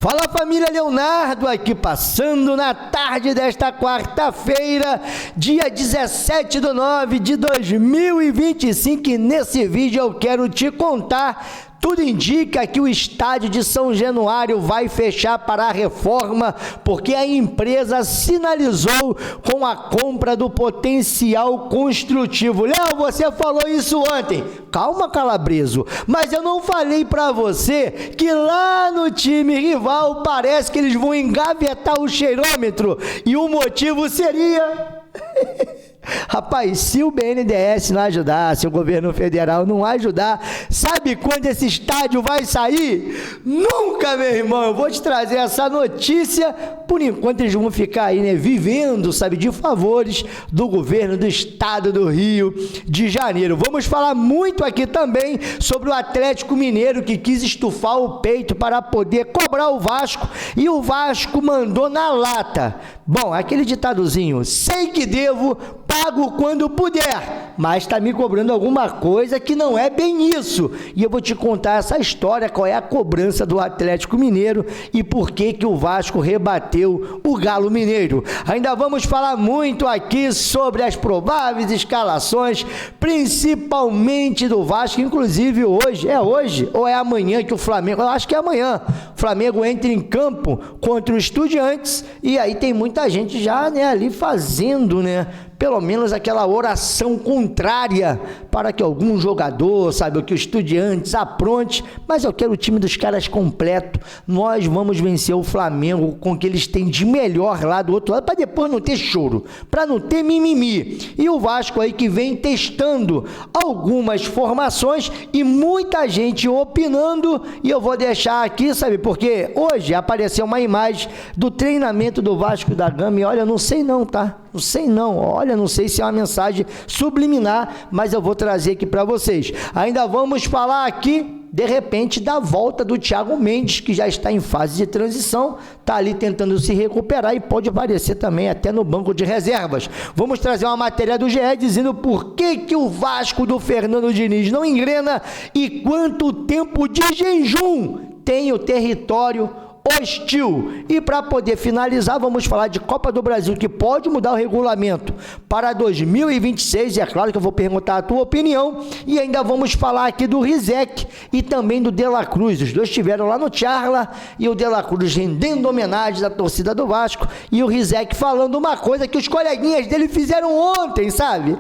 Fala família, Leonardo aqui passando na tarde desta quarta-feira, dia 17/9/2025, e nesse vídeo eu quero te contar. Tudo indica que o estádio de São Januário vai fechar para a reforma, porque a empresa sinalizou com a compra do potencial construtivo. Léo, você falou isso ontem. Calma, Calabreso, mas eu não falei para você que lá no time rival parece que eles vão engavetar o cheirômetro e o motivo seria... Rapaz, se o BNDES não ajudar, se o governo federal não ajudar, sabe quando esse estádio vai sair? Nunca, meu irmão. Eu vou te trazer essa notícia. Por enquanto eles vão ficar aí, né, vivendo, sabe, de favores do governo do estado do Rio de Janeiro. Vamos falar muito aqui também sobre o Atlético Mineiro, que quis estufar o peito para poder cobrar o Vasco, e o Vasco mandou na lata. Bom, aquele ditadozinho, sei que devo, pago quando puder, mas está me cobrando alguma coisa que não é bem isso. E eu vou te contar essa história, qual é a cobrança do Atlético Mineiro e por que que o Vasco rebateu o Galo Mineiro. Ainda vamos falar muito aqui sobre as prováveis escalações, principalmente do Vasco, inclusive hoje ou é amanhã que o Flamengo, eu acho que é amanhã, o Flamengo entra em campo contra o Estudiantes, e aí tem muita gente já, né, ali fazendo, né, pelo menos aquela oração contrária para que algum jogador, sabe, que o Estudiantes apronte, mas eu quero o time dos caras completo. Nós vamos vencer o Flamengo com o que eles têm de melhor lá do outro lado, para depois não ter choro, para não ter mimimi. E o Vasco aí que vem testando algumas formações e muita gente opinando, e eu vou deixar aqui, sabe, porque hoje apareceu uma imagem do treinamento do Vasco da Gama, e olha, eu não sei não, tá? Não sei não, olha, não sei se é uma mensagem subliminar, mas eu vou trazer aqui para vocês. Ainda vamos falar aqui, de repente, da volta do Thiago Mendes, que já está em fase de transição, está ali tentando se recuperar e pode aparecer também até no banco de reservas. Vamos trazer uma matéria do GE dizendo por que o Vasco do Fernando Diniz não engrena e quanto tempo de jejum tem o território hostil. E para poder finalizar, vamos falar de Copa do Brasil, que pode mudar o regulamento para 2026, e é claro que eu vou perguntar a tua opinião, e ainda vamos falar aqui do Rizek e também do De La Cruz. Os dois estiveram lá no Charla, e o De La Cruz rendendo homenagem à torcida do Vasco, e o Rizek falando uma coisa que os coleguinhas dele fizeram ontem, sabe?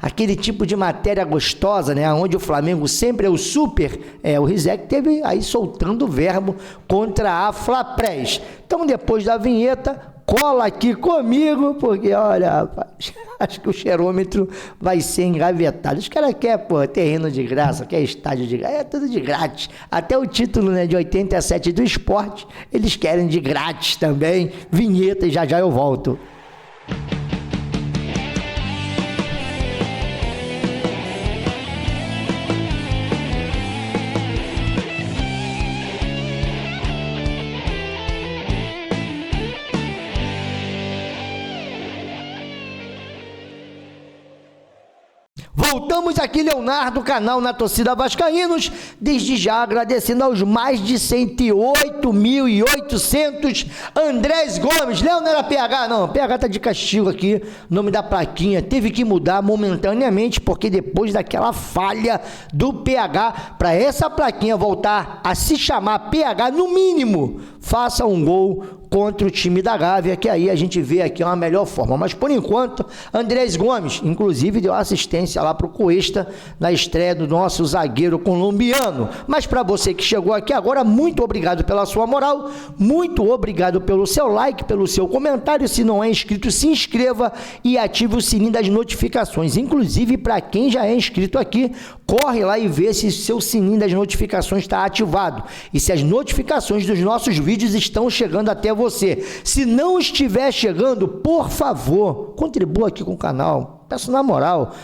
Aquele tipo de matéria gostosa, né, onde o Flamengo sempre é o super, o Rizek teve aí soltando o verbo contra a Flapress. Então, depois da vinheta, cola aqui comigo, porque, olha, rapaz, acho que o cheirômetro vai ser engavetado. Os caras querem, terreno de graça, quer estádio de graça, é tudo de grátis. Até o título, né, de 87 do esporte, eles querem de grátis também. Vinheta e já eu volto. Voltamos aqui, Leonardo, canal Na Torcida Vascaínos, desde já agradecendo aos mais de 108.800 Andrés Gomes. Léo, não era PH, não, PH tá de castigo aqui, nome da plaquinha, teve que mudar momentaneamente, porque depois daquela falha do PH, para essa plaquinha voltar a se chamar PH, no mínimo, faça um gol contra o time da Gávea, que aí a gente vê aqui uma melhor forma. Mas por enquanto, Andrés Gomes, inclusive, deu assistência lá pro Cuesta na estreia do nosso zagueiro colombiano. Mas para você que chegou aqui agora, muito obrigado pela sua moral, muito obrigado pelo seu like, pelo seu comentário. Se não é inscrito, se inscreva e ative o sininho das notificações. Inclusive, para quem já é inscrito aqui, corre lá e vê se seu sininho das notificações está ativado e se as notificações dos nossos vídeos estão chegando até você. Se não estiver chegando, por favor, contribua aqui com o canal. Peço na moral,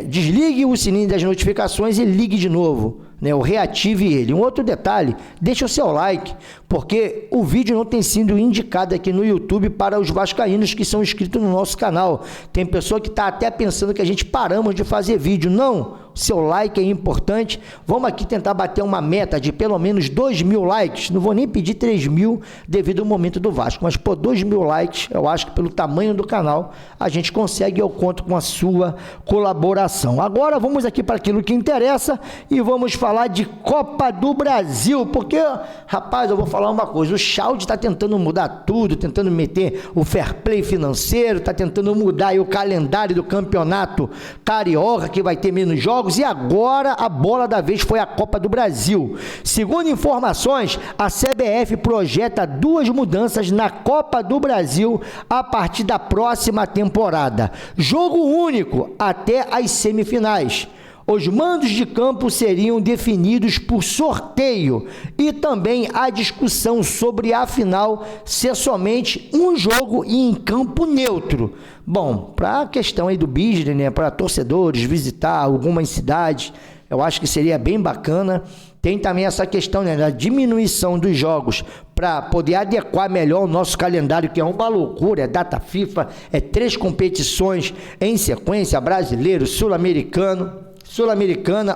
desligue o sininho das notificações e ligue de novo, né? Ou reative ele. Um outro detalhe, deixa o seu like, porque o vídeo não tem sido indicado aqui no YouTube para os vascaínos que são inscritos no nosso canal. Tem pessoa que está até pensando que a gente paramos de fazer vídeo. Não, seu like é importante. Vamos aqui tentar bater uma meta de pelo menos 2.000 likes. Não vou nem pedir 3.000 devido ao momento do Vasco, mas por 2.000 likes, eu acho que pelo tamanho do canal, a gente consegue, eu conto com a sua colaboração. Agora vamos aqui para aquilo que interessa e vamos falar de Copa do Brasil, porque, rapaz, eu vou falar uma coisa, o Chalde está tentando mudar tudo, tentando meter o fair play financeiro, está tentando mudar aí o calendário do campeonato carioca, que vai ter menos jogos, e agora a bola da vez foi a Copa do Brasil. Segundo informações, a CBF projeta 2 mudanças na Copa do Brasil a partir da próxima temporada. Jogo único até as semifinais. Os mandos de campo seriam definidos por sorteio e também a discussão sobre a final ser somente um jogo e em campo neutro. Bom, para a questão aí do business, né, para torcedores visitar algumas cidades, eu acho que seria bem bacana. Tem também essa questão, né, da diminuição dos jogos para poder adequar melhor o nosso calendário, que é uma loucura, é data FIFA, é 3 competições em sequência, brasileiro, Sul-Americana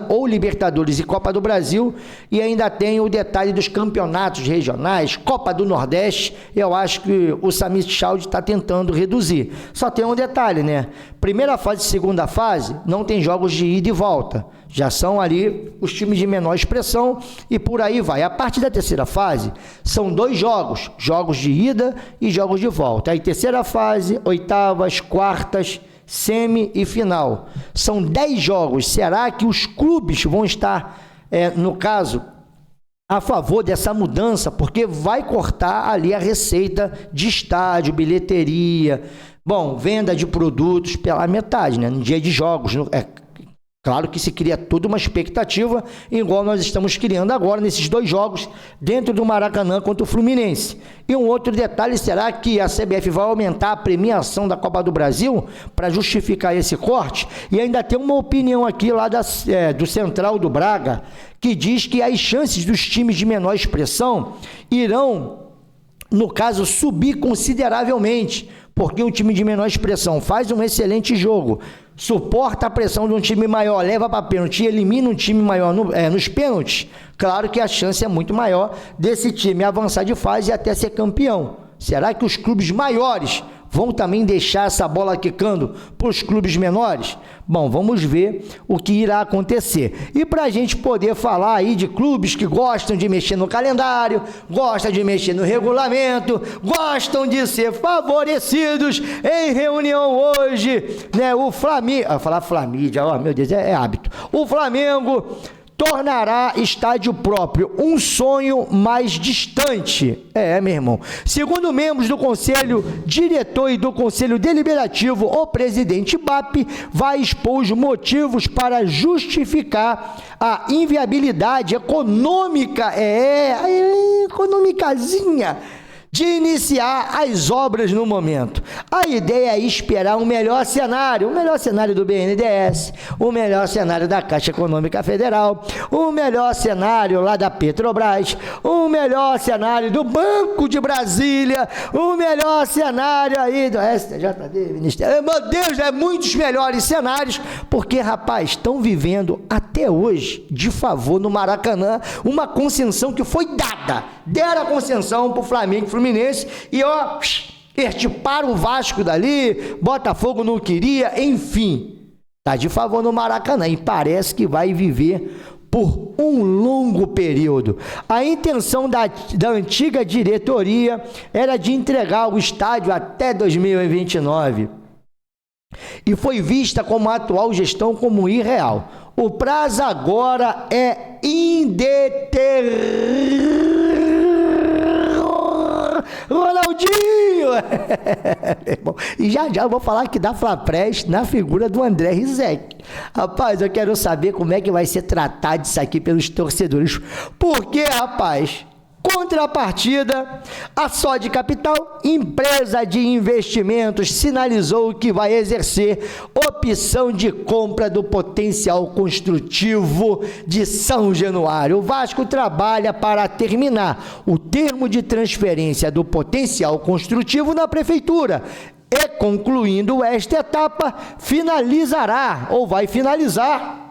ou Libertadores e Copa do Brasil, e ainda tem o detalhe dos campeonatos regionais, Copa do Nordeste. Eu acho que o Samir Chalde está tentando reduzir. Só tem um detalhe, né? Primeira fase e segunda fase não tem jogos de ida e volta. Já são ali os times de menor expressão e por aí vai. A partir da terceira fase, são 2 jogos, jogos de ida e jogos de volta. Aí terceira fase, oitavas, quartas, semi e final. São 10 jogos. Será que os clubes vão estar, no caso, a favor dessa mudança? Porque vai cortar ali a receita de estádio, bilheteria, bom, venda de produtos pela metade, né? No dia de jogos, claro que se cria toda uma expectativa, igual nós estamos criando agora nesses 2 jogos dentro do Maracanã contra o Fluminense. E um outro detalhe, será que a CBF vai aumentar a premiação da Copa do Brasil para justificar esse corte? E ainda tem uma opinião aqui lá do Central do Braga, que diz que as chances dos times de menor expressão irão, no caso, subir consideravelmente, porque um time de menor expressão faz um excelente jogo, suporta a pressão de um time maior, leva para pênalti e elimina um time maior nos pênaltis. Claro que a chance é muito maior desse time avançar de fase e até ser campeão. Será que os clubes maiores vão também deixar essa bola quicando para os clubes menores? Bom, vamos ver o que irá acontecer. E para a gente poder falar aí de clubes que gostam de mexer no calendário, gostam de mexer no regulamento, gostam de ser favorecidos em reunião hoje, né? O Flamengo, falar Flamídia, meu Deus, é hábito. O Flamengo tornará estádio próprio um sonho mais distante. Meu irmão. Segundo membros do Conselho Diretor e do Conselho Deliberativo, o presidente BAP vai expor os motivos para justificar a inviabilidade econômica, econômicazinha, de iniciar as obras no momento. A ideia é esperar um melhor cenário, o melhor cenário do BNDES, o melhor cenário da Caixa Econômica Federal, o melhor cenário lá da Petrobras, o melhor cenário do Banco de Brasília, o melhor cenário aí do STJD, Ministério. Meu Deus, muitos melhores cenários, porque, rapaz, estão vivendo até hoje, de favor, no Maracanã, uma concessão que foi dada. Deram a concessão para o Flamengo, Fluminense, e extirparam o Vasco dali, Botafogo não queria, enfim, tá de favor no Maracanã e parece que vai viver por um longo período. A intenção da antiga diretoria era de entregar o estádio até 2029 e foi vista como a atual gestão como irreal. O prazo agora é Ronaldinho! E já eu vou falar aqui da Flaprest na figura do André Rizek. Rapaz, eu quero saber como é que vai ser tratado isso aqui pelos torcedores. Porque, rapaz, contrapartida, a Sode Capital, empresa de investimentos, sinalizou que vai exercer opção de compra do potencial construtivo de São Januário. O Vasco trabalha para terminar o termo de transferência do potencial construtivo na prefeitura e, concluindo esta etapa, finalizará ou vai finalizar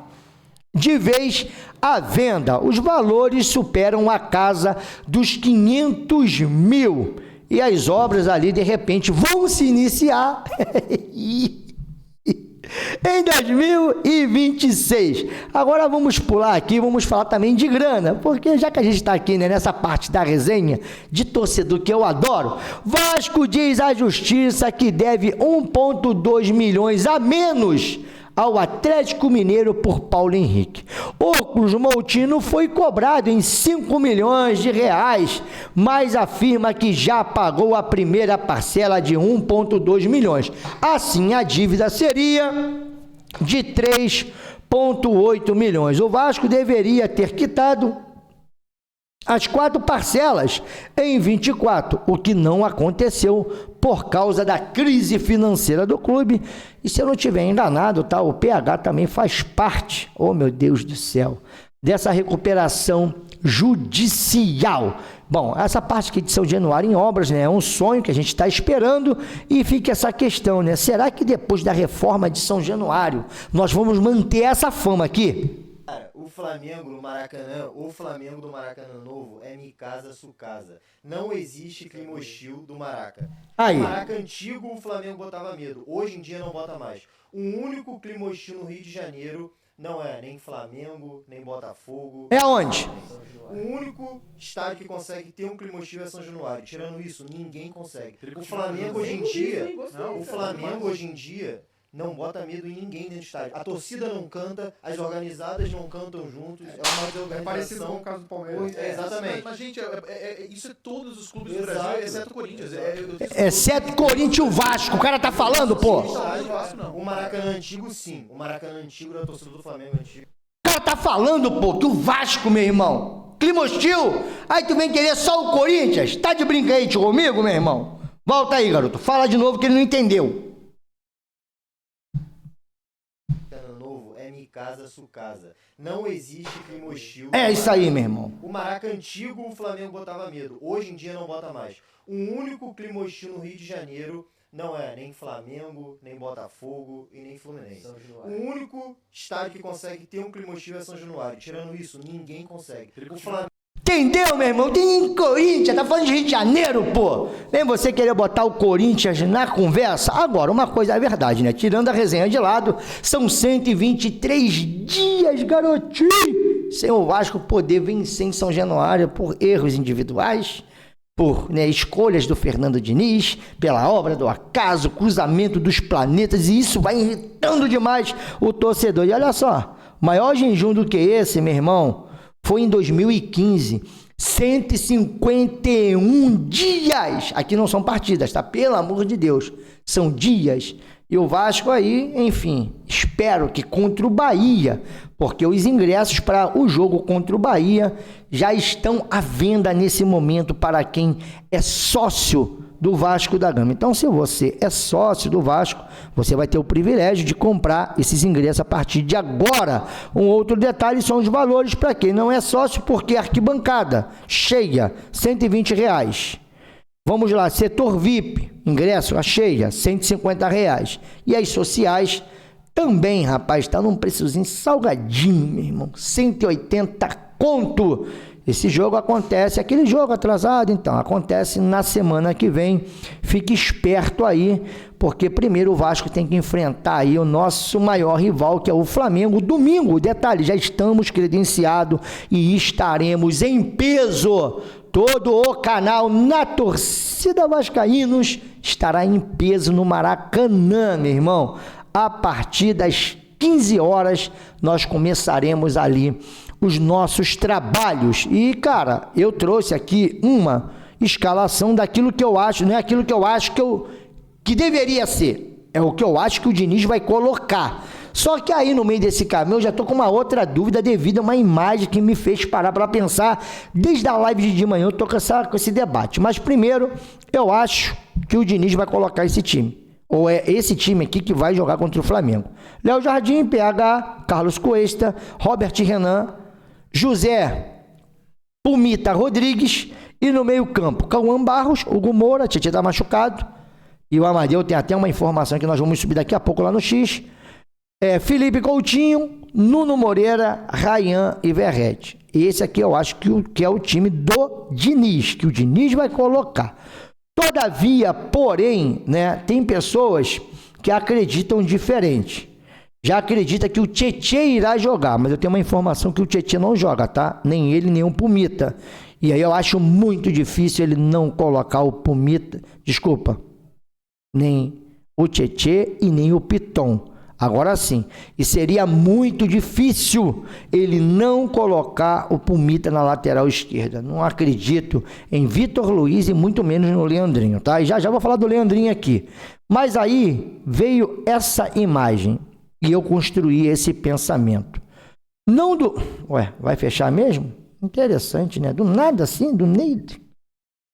de vez à venda. Os valores superam a casa dos 500 mil. E as obras ali, de repente, vão se iniciar em 2026. Agora vamos pular aqui, vamos falar também de grana, porque já que a gente está aqui, né, nessa parte da resenha de torcedor que eu adoro, Vasco diz à Justiça que deve 1,2 milhões a menos ao Atlético Mineiro por Paulo Henrique. O Cruz Maltino foi cobrado em 5 milhões de reais, mas afirma que já pagou a primeira parcela de 1,2 milhões. Assim, a dívida seria de 3,8 milhões. O Vasco deveria ter quitado as 4 parcelas em 24, o que não aconteceu por causa da crise financeira do clube. E se eu não estiver enganado, tá, o PH também faz parte, oh meu Deus do céu, dessa recuperação judicial. Bom, essa parte aqui de São Januário em obras, né, é um sonho que a gente está esperando, e fica essa questão, né, será que depois da reforma de São Januário nós vamos manter essa fama aqui? Cara, o Flamengo no Maracanã, o Flamengo do Maracanã novo é Mi Casa Su Casa. Não existe clima hostil do Maraca. Aí. No Maraca antigo o Flamengo botava medo, hoje em dia não bota mais. O único clima hostil no Rio de Janeiro não é nem Flamengo, nem Botafogo. É onde? O único estádio que consegue ter um clima hostil é São Januário. Tirando isso, ninguém consegue. O Flamengo hoje em dia não bota medo em ninguém dentro do estádio. A torcida não canta, as organizadas não cantam juntos. É uma desorganização. É parecido com o caso do Palmeiras. Exatamente. Mas, gente, isso é todos os clubes do Brasil, exceto o Corinthians. Exceto Corinthians e o Vasco. O cara tá falando, pô. O Maracanã antigo, sim. O Maracanã antigo da torcida do Flamengo antigo. O cara tá falando, pô, que o Vasco, meu irmão, clima hostil. Aí tu vem querer só o Corinthians? Tá de brincadeira comigo, meu irmão? Volta aí, garoto. Fala de novo que ele não entendeu. Casa Su Casa. Não existe clima hostil. É isso aí, meu irmão. O Maraca antigo o Flamengo botava medo. Hoje em dia não bota mais. O único clima hostil no Rio de Janeiro não é nem Flamengo, nem Botafogo e nem Fluminense. O único estádio que consegue ter um clima hostil é São Januário. Tirando isso, ninguém consegue. O Flamengo... Entendeu, meu irmão? Tem Corinthians, tá falando de Rio de Janeiro, pô. Nem você querer botar o Corinthians na conversa. Agora, uma coisa é verdade, né? Tirando a resenha de lado, são 123 dias, garotinho, sem o Vasco poder vencer em São Januário por erros individuais, por, né, escolhas do Fernando Diniz, pela obra do acaso, cruzamento dos planetas, e isso vai irritando demais o torcedor. E olha só, maior jejum do que esse, meu irmão, foi em 2015, 151 dias. Aqui não são partidas, tá? Pelo amor de Deus, são dias. E o Vasco aí, enfim, espero que contra o Bahia, porque os ingressos para o jogo contra o Bahia já estão à venda nesse momento para quem é sócio do Vasco da Gama. Então, se você é sócio do Vasco, você vai ter o privilégio de comprar esses ingressos a partir de agora. Um outro detalhe são os valores para quem não é sócio, porque arquibancada cheia, R$120. Vamos lá, setor VIP, ingresso a cheia, R$150. E as sociais também, rapaz, está num preçozinho salgadinho, meu irmão, 180 conto. Esse jogo acontece, aquele jogo atrasado, então, acontece na semana que vem. Fique esperto aí, porque primeiro o Vasco tem que enfrentar aí o nosso maior rival, que é o Flamengo, domingo. Detalhe, já estamos credenciados e estaremos em peso. Todo o canal na torcida vascaínos estará em peso no Maracanã, meu irmão. A partir das 15 horas, nós começaremos ali os nossos trabalhos. E, cara, eu trouxe aqui uma escalação daquilo que eu acho, não é aquilo que eu acho que deveria ser, é o que eu acho que o Diniz vai colocar. Só que aí, no meio desse caminho, eu já tô com uma outra dúvida devido a uma imagem que me fez parar para pensar. Desde a live de manhã eu tô com esse debate. Mas primeiro, eu acho que o Diniz vai colocar esse time. Ou é esse time aqui que vai jogar contra o Flamengo. Léo Jardim, PH, Carlos Cuesta, Robert Renan, José Pumita Rodrigues, e no meio campo, Cauã Barros, Hugo Moura, Tietê tá machucado, e o Amadeu tem até uma informação que nós vamos subir daqui a pouco lá no X, Felipe Coutinho, Nuno Moreira, Ryan e Verratti. Esse aqui eu acho que é o time do Diniz, que o Diniz vai colocar. Todavia, porém, né, tem pessoas que acreditam diferente. Já acredita que o Tietê irá jogar, mas eu tenho uma informação que o Tietê não joga, tá? Nem ele, nem o Pumita. E aí eu acho muito difícil ele não colocar o Pumita, nem o Tietê e nem o Piton. Agora sim, e seria muito difícil ele não colocar o Pumita na lateral esquerda. Não acredito em Vitor Luiz e muito menos no Leandrinho, tá? E já vou falar do Leandrinho aqui. Mas aí veio essa imagem e eu construí esse pensamento. Vai fechar mesmo? Interessante, né? Do nada assim, do Neide.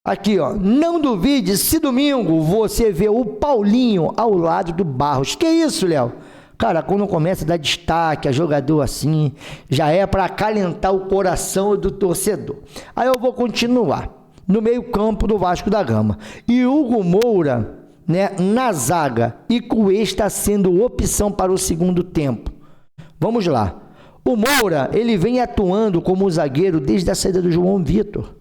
Aqui, ó, não duvide se domingo você vê o Paulinho ao lado do Barros. Que isso, Léo? Cara, quando começa a dar destaque a jogador assim, já é para acalentar o coração do torcedor. Aí eu vou continuar. No meio-campo do Vasco da Gama. E Hugo Moura, né, na zaga. E Cuesta sendo opção para o segundo tempo. Vamos lá. O Moura, ele vem atuando como zagueiro desde a saída do João Vitor.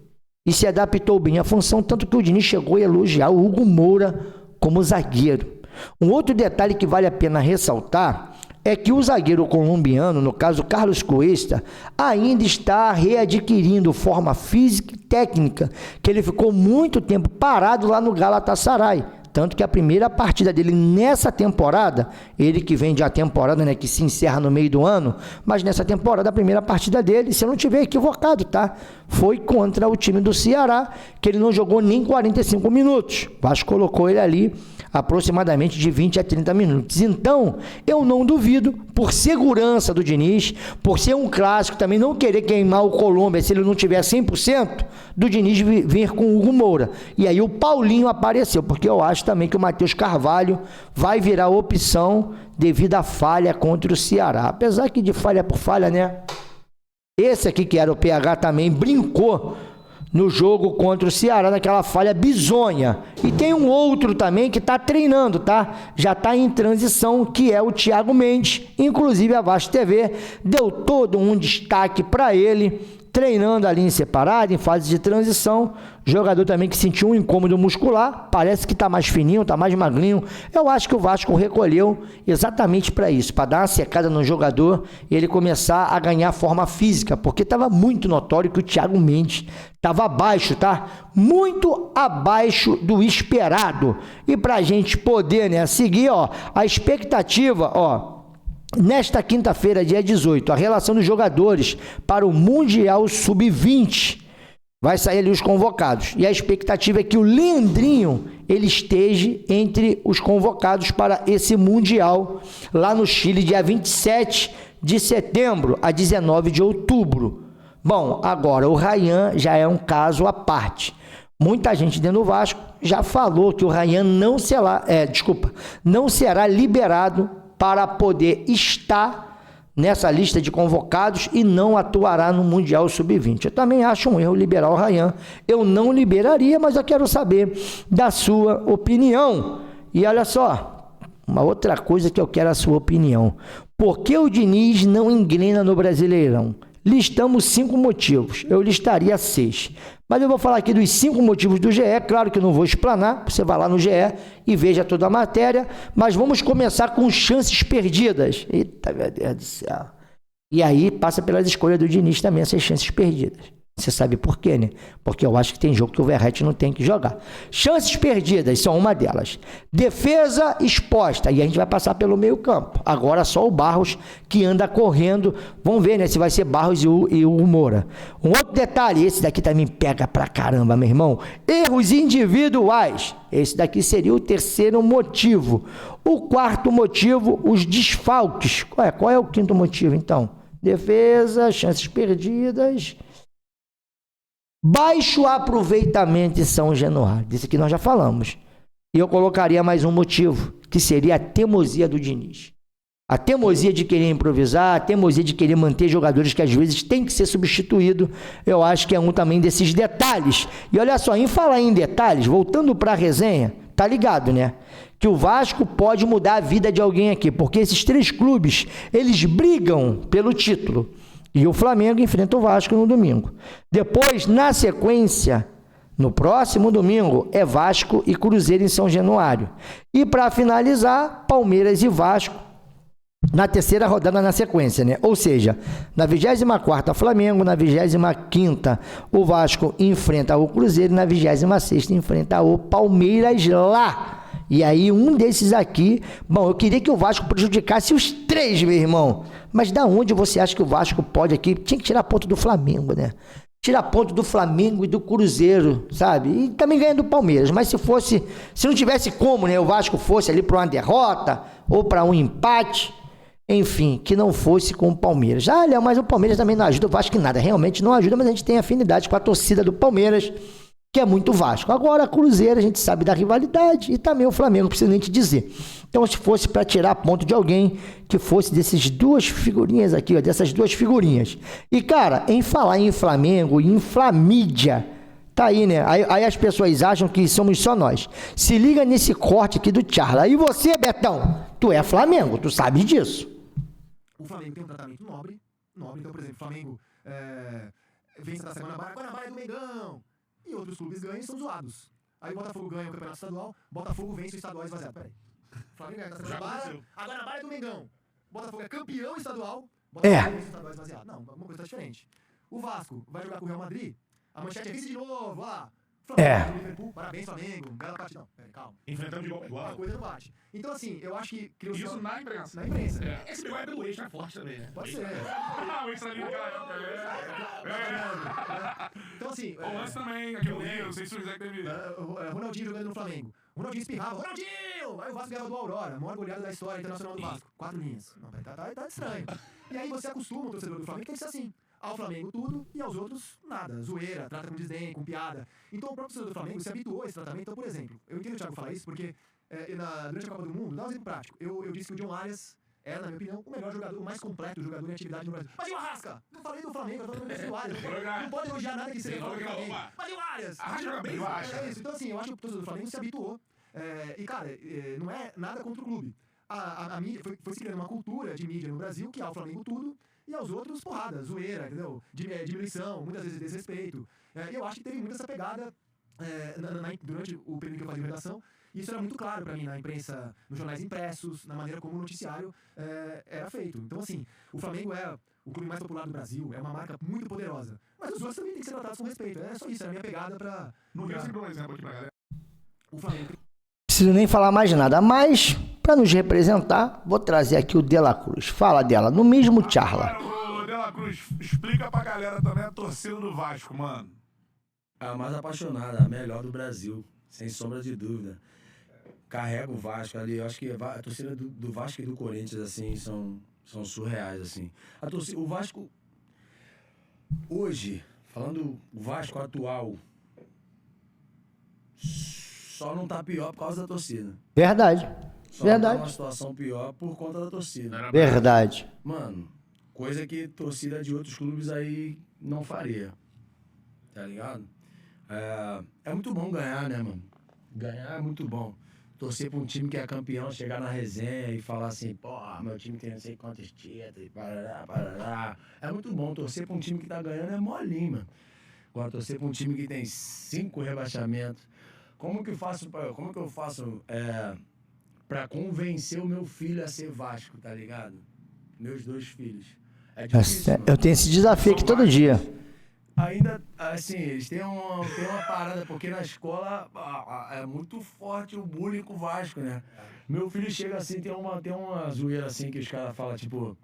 E se adaptou bem à função, tanto que o Diniz chegou a elogiar o Hugo Moura como zagueiro. Um outro detalhe que vale a pena ressaltar é que o zagueiro colombiano, no caso Carlos Cuesta, ainda está readquirindo forma física e técnica, que ele ficou muito tempo parado lá no Galatasaray. Tanto que a primeira partida dele nessa temporada, ele que vem de a temporada, né, que se encerra no meio do ano, mas nessa temporada, a primeira partida dele, se eu não estiver equivocado, tá? Foi contra o time do Ceará, que ele não jogou nem 45 minutos. O Vasco colocou ele ali aproximadamente de 20 a 30 minutos. Então, eu não duvido, por segurança do Diniz, por ser um clássico, também não querer queimar o Colômbia se ele não tiver 100%, do Diniz vir com o Hugo Moura. E aí o Paulinho apareceu, porque eu acho também que o Matheus Carvalho vai virar opção devido à falha contra o Ceará. Apesar que de falha por falha, né? Esse aqui que era o PH também brincou no jogo contra o Ceará, naquela falha bizonha. E tem um outro também que está treinando, tá? Já está em transição, que é o Thiago Mendes. Inclusive a Vasco TV deu todo um destaque para ele, treinando ali em separado, em fase de transição. Jogador também que sentiu um incômodo muscular, parece que está mais fininho, está mais magrinho. Eu acho que o Vasco recolheu exatamente para isso, para dar uma secada no jogador e ele começar a ganhar forma física, porque estava muito notório que o Thiago Mendes estava abaixo, tá? Muito abaixo do esperado. E para a gente poder, né, seguir, ó, a expectativa, ó, nesta quinta-feira, dia 18, a relação dos jogadores para o Mundial Sub-20. Vai sair ali os convocados. E a expectativa é que o Leandrinho ele esteja entre os convocados para esse Mundial lá no Chile, dia 27 de setembro a 19 de outubro. Bom, agora o Ryan já é um caso à parte. Muita gente dentro do Vasco já falou que o Ryan não será liberado para poder estar nessa lista de convocados e não atuará no Mundial Sub-20. Eu também acho um erro liberar o Ryan. Eu não liberaria, mas eu quero saber da sua opinião. E olha só, uma outra coisa que eu quero a sua opinião. Por que o Diniz não engrena no Brasileirão? Listamos 5 motivos. Eu listaria 6. Mas eu vou falar aqui dos 5 motivos do GE. Claro que eu não vou explanar. Você vai lá no GE e veja toda a matéria. Mas vamos começar com chances perdidas. Eita, meu Deus do céu. E aí passa pelas escolhas do Diniz também essas chances perdidas. Você sabe por quê, né? Porque eu acho que tem jogo que o Verratti não tem que jogar. Chances perdidas são uma delas. Defesa exposta. E a gente vai passar pelo meio campo. Agora só o Barros que anda correndo. Vamos ver, né? Se vai ser Barros e o Moura. Um outro detalhe. Esse daqui também pega pra caramba, meu irmão. Erros individuais. Esse daqui seria o terceiro motivo. O quarto motivo, os desfalques. Qual é o quinto motivo, então? Defesa, chances perdidas... Baixo aproveitamento em São Januário. Disso aqui nós já falamos. E eu colocaria mais um motivo, que seria a teimosia do Diniz. A teimosia de querer improvisar, a teimosia de querer manter jogadores que às vezes tem que ser substituído. Eu acho que é um também desses detalhes. E olha só, em falar em detalhes, voltando para a resenha, tá ligado, né? Que o Vasco pode mudar a vida de alguém aqui, porque esses 3 clubes, eles brigam pelo título. E o Flamengo enfrenta o Vasco no domingo. Depois, na sequência, no próximo domingo, é Vasco e Cruzeiro em São Januário. E para finalizar, Palmeiras e Vasco na terceira rodada na sequência, né? Ou seja, na 24ª Flamengo, na 25ª o Vasco enfrenta o Cruzeiro, na 26ª enfrenta o Palmeiras lá. E aí um desses aqui, bom, eu queria que o Vasco prejudicasse os 3, meu irmão. Mas da onde você acha que o Vasco pode aqui? Tinha que tirar ponto do Flamengo, né? Tirar ponto do Flamengo e do Cruzeiro, sabe? E também ganha do Palmeiras. Mas se não tivesse como, né? O Vasco fosse ali para uma derrota ou para um empate, enfim, que não fosse com o Palmeiras. Ah, Léo, mas o Palmeiras também não ajuda o Vasco em nada. Realmente não ajuda, mas a gente tem afinidade com a torcida do Palmeiras, que é muito Vasco. Agora, a Cruzeiro, a gente sabe da rivalidade, e também o Flamengo, não precisa nem te dizer. Então, se fosse para tirar ponto de alguém, que fosse dessas 2 figurinhas aqui, ó, dessas 2 figurinhas. E, cara, em falar em Flamengo, em Flamídia, tá aí, né? Aí as pessoas acham que somos só nós. Se liga nesse corte aqui do Charla. E você, Betão? Tu é Flamengo, tu sabe disso. O Flamengo tem um tratamento nobre. Então, por exemplo, o Flamengo vence da Guanabara é do Mengão. E outros clubes ganham e são zoados. Aí o Botafogo ganha o Campeonato Estadual, Botafogo vence o estadual esvaziado. Peraí. O Flamengo ganha da Guanabara, a Guanabara é do Mengão. Botafogo é campeão estadual, Botafogo vence o estadual esvaziado. Não, alguma coisa tá diferente. O Vasco vai jogar com o Real Madrid, a manchete é vice de novo, lá. Flamengo, Liverpool, parabéns, Flamengo, bela partida. Não, peraí, calma. Enfrentando de igual a igual. A coisa não bate. Então, assim, eu acho que... Isso na imprensa. Na imprensa. Esse negócio é pelo eixo, é forte também, né? Pode ser. O eixo ali naquela Então, assim... O lance também, aquele ali, não sei se o José teve... Ronaldinho jogando no Flamengo. Ronaldinho espirrava, Ronaldinho! Aí o Vasco ganhava do Aurora, a maior goleada da história internacional do Vasco. 4 linhas. Não, tá estranho. E aí você acostuma o torcedor do Flamengo que tem que ser assim. Ao Flamengo tudo e aos outros nada. Zoeira, trata com desdém, com piada. Então o próprio torcedor do Flamengo se habituou a esse tratamento. Então, por exemplo, eu entendo o Thiago falar isso porque durante a Copa do Mundo, dá um exemplo prático. Eu disse que o John Arias era, na minha opinião, o melhor jogador, o mais completo jogador em atividade no Brasil. Mas e o Arrasca? Não falei do Flamengo, eu tô falando do Arias. Não pode elogiar nada que seja do Flamengo. Mas e o Arias? Arrasca joga bem, eu acho. É isso. Então, assim, eu acho que o torcedor do Flamengo se habituou. E, cara, não é nada contra o clube. A mídia foi se criando uma cultura de mídia no Brasil que ao Flamengo tudo e aos outros porrada, zoeira, entendeu? Diminuição, muitas vezes desrespeito. E eu acho que teve muito essa pegada durante o período que eu fazia redação. Isso era muito claro pra mim na imprensa, nos jornais impressos, na maneira como o noticiário era feito. Então, assim, o Flamengo é o clube mais popular do Brasil, é uma marca muito poderosa. Mas os outros também têm que ser tratados com respeito. É só isso, é a minha pegada pra... No Rio, sempre um exemplo aqui pra galera. O Flamengo... Preciso nem falar mais nada, mas para nos representar, vou trazer aqui o De La Cruz. Fala dela, no mesmo Charla. Ô, De La Cruz, explica pra galera também a torcida do Vasco, mano. A mais apaixonada, a melhor do Brasil, sem sombra de dúvida. Carrega o Vasco ali, eu acho que a torcida do Vasco e do Corinthians, assim, são surreais, assim. A torcida, o Vasco, hoje, falando o Vasco atual, só não tá pior por causa da torcida. Verdade. Só Verdade. não tá uma situação pior por conta da torcida. Verdade. Mano, coisa que torcida de outros clubes aí não faria. Tá ligado? É muito bom ganhar, né, mano? Ganhar é muito bom. Torcer pra um time que é campeão, chegar na resenha e falar assim, porra, meu time tem não sei quantos títulos, e parará. É muito bom. Torcer pra um time que tá ganhando é molinho, mano. Agora, torcer pra um time que tem 5 rebaixamentos. Como que eu faço pra convencer o meu filho a ser Vasco, tá ligado? Meus 2 filhos. É difícil, Eu tenho esse desafio aqui todo dia. Ainda, assim, eles têm uma parada, porque na escola é muito forte o bullying com o Vasco, né? Meu filho chega assim, tem uma zoeira assim que os caras falam, tipo,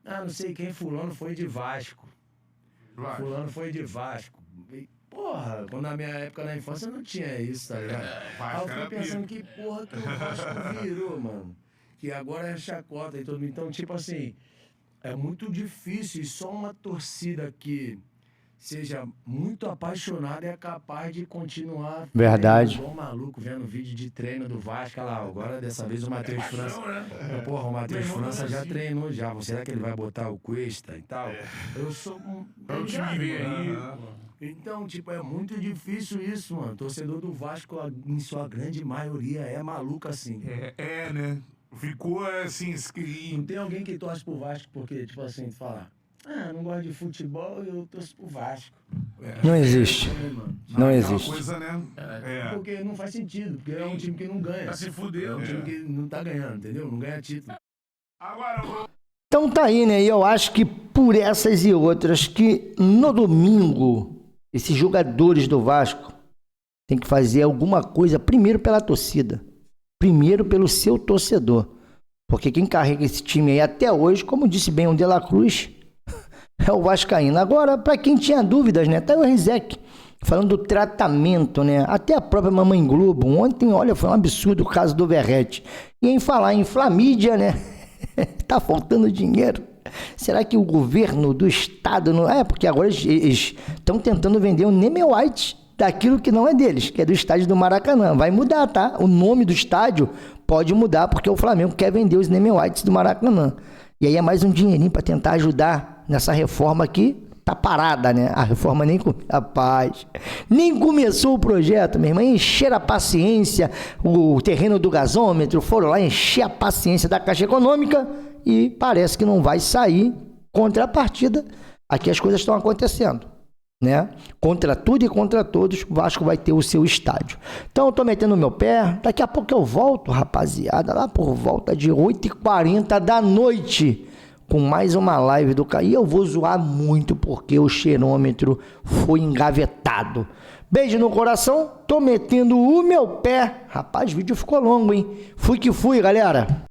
não sei quem, fulano foi de Vasco. Fulano foi de Vasco. E, porra, quando na minha época na infância não tinha isso, tá ligado? Aí eu fiquei pensando que porra que o Vasco virou, mano. Que agora é chacota e tudo. Então, tipo assim, é muito difícil e só uma torcida que seja muito apaixonada é capaz de continuar. Verdade. Igual maluco vendo vídeo de treino do Vasco. Olha lá, agora dessa vez o Matheus França. Porra, o Matheus França já treinou já. Será que ele vai botar o Cuesta e tal? Eu sou um. É o time ver aí. Então, tipo, é muito difícil isso, mano. Torcedor do Vasco, em sua grande maioria, é maluco assim. Né? Ficou assim, Não tem alguém que torce pro Vasco porque, tipo assim, fala, não gosto de futebol, eu torço pro Vasco. Não existe. Não aquela existe. coisa, né? Porque não faz sentido, porque é um time que não ganha. Tá se É fudendo. um time que não tá ganhando, entendeu? Não ganha título. Agora, Então tá aí, né? E eu acho que por essas e outras que no domingo esses jogadores do Vasco têm que fazer alguma coisa primeiro pela torcida, primeiro pelo seu torcedor. Porque quem carrega esse time aí até hoje, como disse bem o De La Cruz, é o vascaíno. Agora, para quem tinha dúvidas, né? Tá o Rizek falando do tratamento, né? Até a própria Mamãe Globo. Ontem, olha, foi um absurdo o caso do Verrete. E em falar em Flamídia, né? Tá faltando dinheiro. Será que o governo do estado não... porque agora eles estão tentando vender o Neme White daquilo que não é deles, que é do estádio do Maracanã. Vai mudar, tá? O nome do estádio pode mudar porque o Flamengo quer vender os Neme Whites do Maracanã. E aí é mais um dinheirinho para tentar ajudar nessa reforma aqui. Tá parada, né? A reforma nem... Rapaz, nem começou o projeto, minha irmã. Encheram a paciência, o terreno do gasômetro, foram lá encher a paciência da Caixa Econômica e parece que não vai sair contrapartida. Aqui as coisas estão acontecendo, né? Contra tudo e contra todos, o Vasco vai ter o seu estádio. Então eu tô metendo o meu pé. Daqui a pouco eu volto, rapaziada, lá por volta de 8h40 da noite, com mais uma live do Caí. Eu vou zoar muito porque o cheirômetro foi engavetado. Beijo no coração, tô metendo o meu pé. Rapaz, o vídeo ficou longo, hein? Fui que fui, galera.